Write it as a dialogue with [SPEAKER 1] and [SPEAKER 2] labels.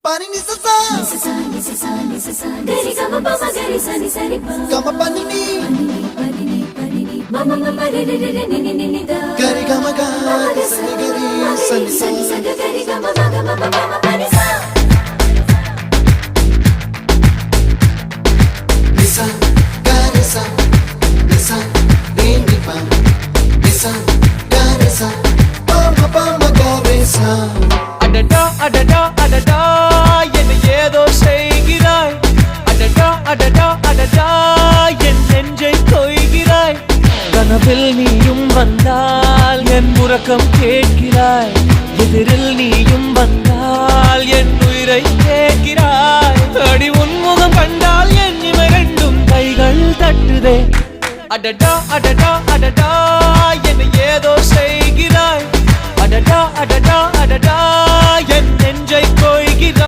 [SPEAKER 1] Pani ni sa sa gari gama pa ma gari sa ni sa ri pa gama pani ni mama mama re re re ni ni ni da gari gama ga sa ni gari sa ni sa gari gama ma gama mama pani sa nisa gari sa nisa re ni pa nisa gari sa pa ma gari sa
[SPEAKER 2] அடடா அடடா அடடா என்ன ஏதோ செய்கிறாய் அடடா அடடா அடடா என் நெஞ்சை கொய்கிறாய் கனவில் நீயும் வந்தால் என் உறக்கம் கேட்கிறாய் எதிரில் நீயும் வந்தால் என் உயிரை கேட்கிறாய் அடி உன்முகம் கண்டால் என் இமை ரெண்டும் கைகள் தட்டுதே அடடா அடடா அடடா என்ன ஏதோ செய்கிறாய் அடடா அடடா அடடா என் நெஞ்சை கொய்கிறாய்